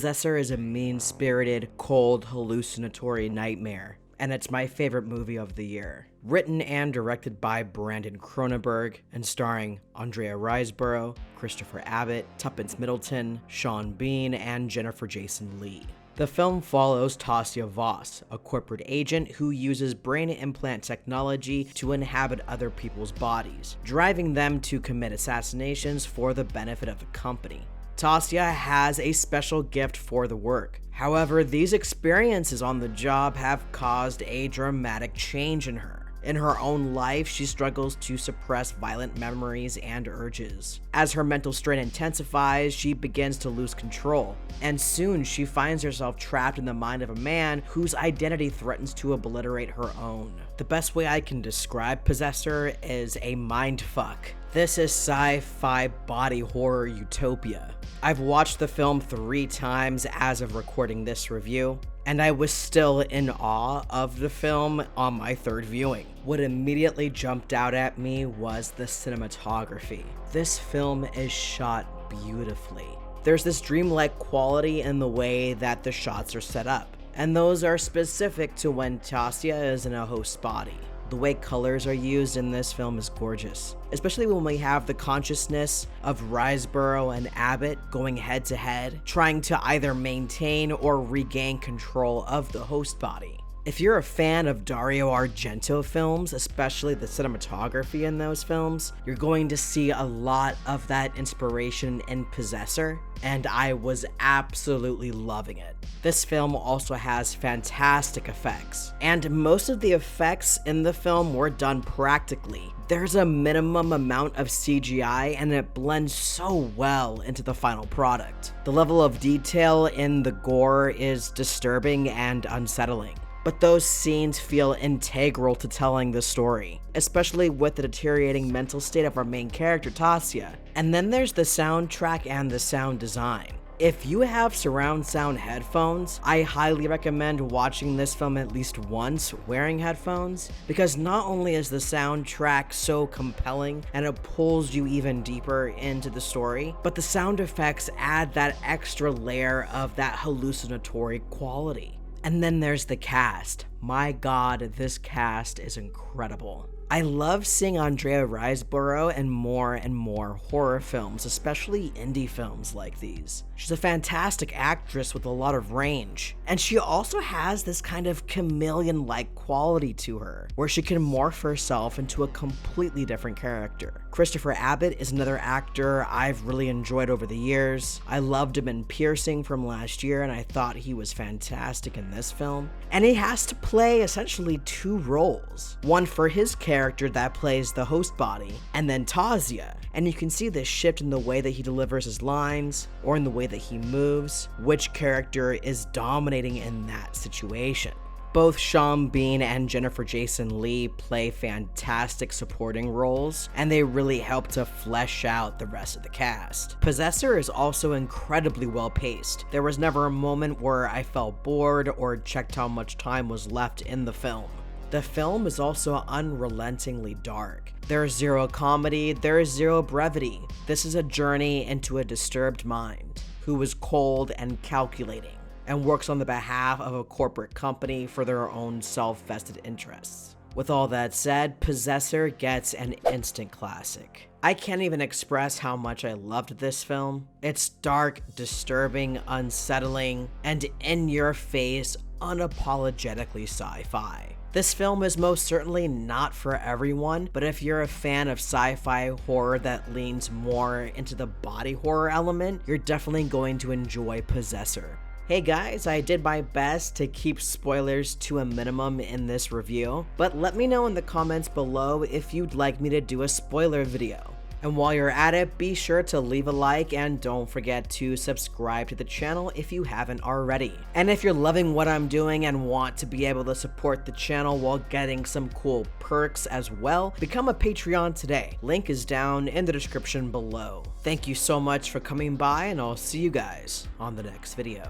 Possessor is a mean-spirited, cold, hallucinatory nightmare, and it's my favorite movie of the year. Written and directed by Cronenberg and starring Andrea Riseborough, Christopher Abbott, Tuppence Middleton, Sean Bean, and Jennifer Jason Leigh. The film follows Tasia Voss, a corporate agent who uses brain implant technology to inhabit other people's bodies, driving them to commit assassinations for the benefit of the company. Tasia has a special gift for the work. However, these experiences on the job have caused a dramatic change in her. In her own life, she struggles to suppress violent memories and urges. As her mental strain intensifies, she begins to lose control, and soon she finds herself trapped in the mind of a man whose identity threatens to obliterate her own. The best way I can describe Possessor is a mindfuck. This is sci-fi body horror utopia. I've watched the film 3 times as of recording this review, and I was still in awe of the film on my 3rd viewing. What immediately jumped out at me was the cinematography. This film is shot beautifully. There's this dreamlike quality in the way that the shots are set up, and those are specific to when Tasia is in a host's body. The way colors are used in this film is gorgeous, especially when we have the consciousness of Riseborough and Abbott going head to head, trying to either maintain or regain control of the host body. If you're a fan of Dario Argento films, especially the cinematography in those films, you're going to see a lot of that inspiration in Possessor, and I was absolutely loving it. This film also has fantastic effects, and most of the effects in the film were done practically. There's a minimum amount of CGI, and it blends so well into the final product. The level of detail in the gore is disturbing and unsettling, but those scenes feel integral to telling the story, especially with the deteriorating mental state of our main character, Tasia. And then there's the soundtrack and the sound design. If you have surround sound headphones, I highly recommend watching this film at least once wearing headphones, because not only is the soundtrack so compelling and it pulls you even deeper into the story, but the sound effects add that extra layer of that hallucinatory quality. And then there's the cast. My god, this cast is incredible. I love seeing Andrea Riseborough in more and more horror films, especially indie films like these. She's a fantastic actress with a lot of range, and she also has this kind of chameleon-like quality to her, where she can morph herself into a completely different character. Christopher Abbott is another actor I've really enjoyed over the years. I loved him in Piercing from last year, and I thought he was fantastic in this film. And he has to play essentially 2 roles. One for his character that plays the host body, and then Tasia. And you can see this shift in the way that he delivers his lines, or in the way that he moves, which character is dominating in that situation. Both Sean Bean and Jennifer Jason Leigh play fantastic supporting roles, and they really help to flesh out the rest of the cast. Possessor is also incredibly well paced. There was never a moment where I felt bored or checked how much time was left in the film. The film is also unrelentingly dark. There is zero comedy, there is zero brevity. This is a journey into a disturbed mind, who is cold and calculating, and works on the behalf of a corporate company for their own self-vested interests. With all that said, Possessor gets an instant classic. I can't even express how much I loved this film. It's dark, disturbing, unsettling, and in-your-face, unapologetically sci-fi. This film is most certainly not for everyone, but if you're a fan of sci-fi horror that leans more into the body horror element, you're definitely going to enjoy Possessor. Hey guys, I did my best to keep spoilers to a minimum in this review, but let me know in the comments below if you'd like me to do a spoiler video. And while you're at it, be sure to leave a like and don't forget to subscribe to the channel if you haven't already. And if you're loving what I'm doing and want to be able to support the channel while getting some cool perks as well, become a Patreon today. Link is down in the description below. Thank you so much for coming by, and I'll see you guys on the next video.